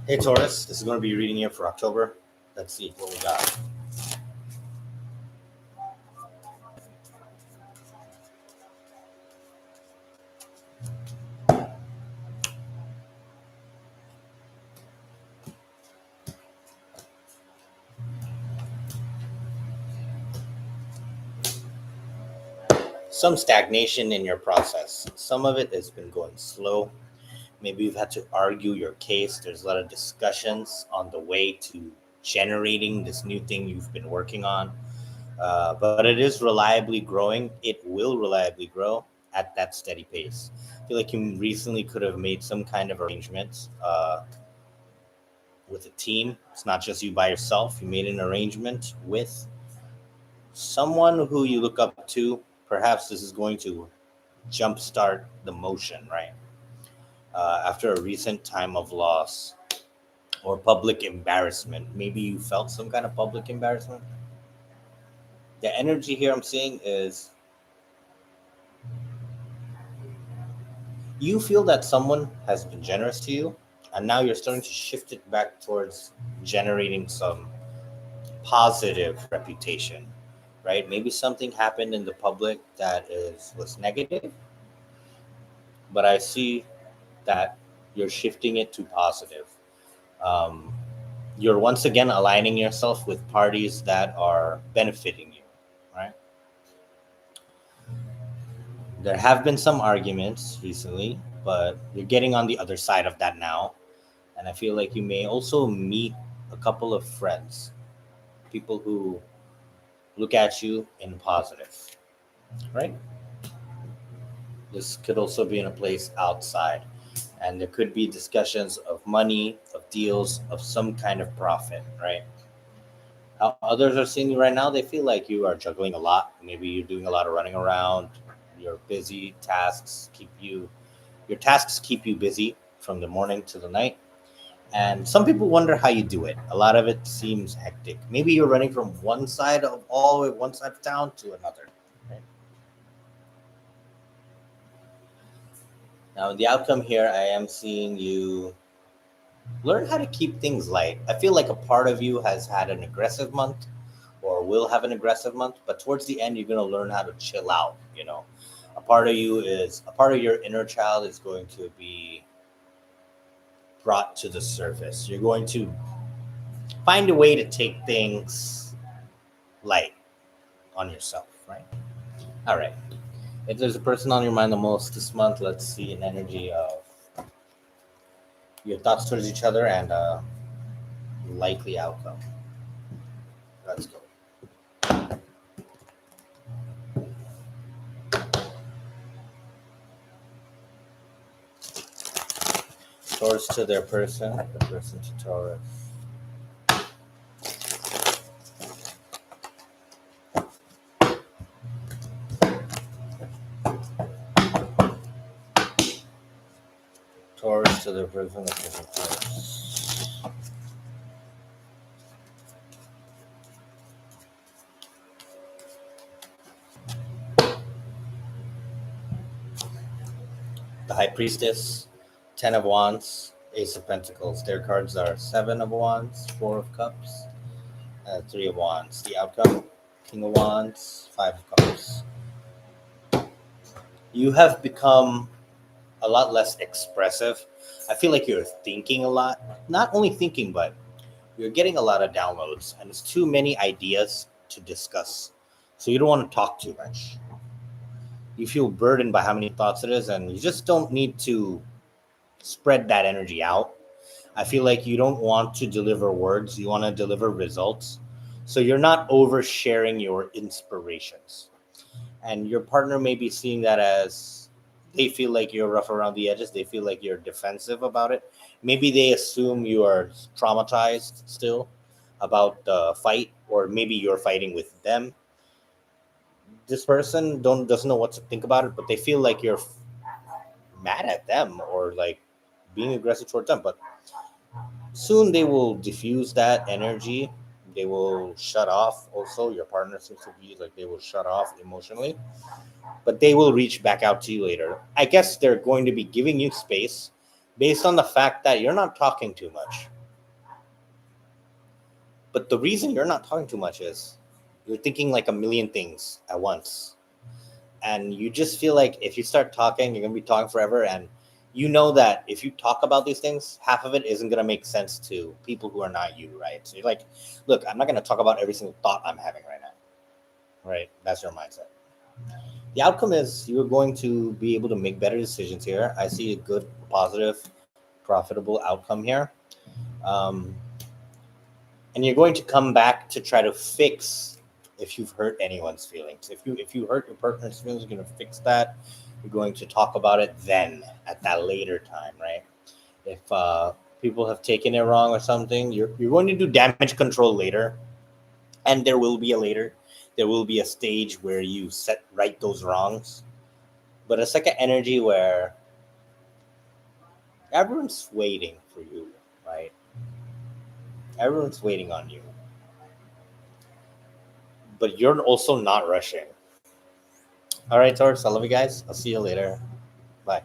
Hey Taurus, this is going to be reading here for October. Let's see what we got. Some stagnation in your process. Some of it has been going slow. Maybe you've had to argue your case. There's a lot of discussions on the way to generating this new thing you've been working on. But it is reliably growing. It will reliably grow at that steady pace. I feel like you recently could have made some kind of arrangement with a team. It's not just you by yourself. You made an arrangement with someone who you look up to. Perhaps this is going to jumpstart the motion, right? After a recent time of loss or public embarrassment, maybe you felt some kind of public embarrassment. The energy here I'm seeing is you feel that someone has been generous to you, and now you're starting to shift it back towards generating some positive reputation, right? Maybe something happened in the public that is was negative, but I see that you're shifting it to positive. Um, you're once again aligning yourself with parties that are benefiting you, right? There have been some arguments recently, but you're getting on the other side of that now. And I feel like you may also meet a couple of friends, people who look at you in positive, right? This could also be in a place outside. And there could be discussions of money, of deals, of some kind of profit, right? How others are seeing you right now, they feel like you are juggling a lot. Maybe you're doing a lot of running around. Your busy tasks keep you, your tasks keep you busy from the morning to the night. And some people wonder how you do it. A lot of it seems hectic. Maybe you're running from one side of all the way one side of town to another. Right? Now, in the outcome here, I am seeing you learn how to keep things light. I feel like a part of you has had an aggressive month or will have an aggressive month, but towards the end, you're going to learn how to chill out. A part of your inner child is going to be brought to the surface. You're going to find a way to take things light on yourself, right? All right. If there's a person on your mind the most this month, let's see an energy of your thoughts towards each other and a likely outcome. Let's go. Taurus to their person, the person to Taurus. Taurus to their person, the person to Taurus. The High Priestess, Ten of Wands, Ace of Pentacles. Their cards are Seven of Wands, Four of Cups, Three of Wands. The outcome, King of Wands, Five of Cups. You have become a lot less expressive. I feel like you're thinking a lot. Not only thinking, but you're getting a lot of downloads, and it's too many ideas to discuss. So you don't want to talk too much. You feel burdened by how many thoughts it is, and you just don't need to spread that energy out. I feel like you don't want to deliver words, you want to deliver results. So you're not oversharing your inspirations. And your partner may be seeing that as they feel like you're rough around the edges, they feel like you're defensive about it. Maybe they assume you are traumatized still about the fight, or maybe you're fighting with them. This person don't doesn't know what to think about it, but they feel like you're mad at them or like being aggressive towards them. But soon they will diffuse that energy. They will shut off. Also, your partner seems to be like they will shut off emotionally, but they will reach back out to you later. I guess they're going to be giving you space based on the fact that you're not talking too much. But the reason you're not talking too much is you're thinking like a million things at once. And you just feel like if you start talking, you're going to be talking forever. And you know that if you talk about these things, half of it isn't going to make sense to people who are not you, right? So you're like, look, I'm not going to talk about every single thought I'm having right now, right? That's your mindset. The outcome is you're going to be able to make better decisions here. I see a good, positive, profitable outcome here. Um, and you're going to come back to try to fix if you've hurt anyone's feelings. If you hurt your partner's feelings, you're going to fix that. You're going to talk about it then at that later time, right? If people have taken it wrong or something, you're going to do damage control later, and there will be a later. There will be a stage where you set right those wrongs. But a second energy where everyone's waiting for you, right? Everyone's waiting on you, but you're also not rushing. All right, Taurus, I love you guys. I'll see you later. Bye.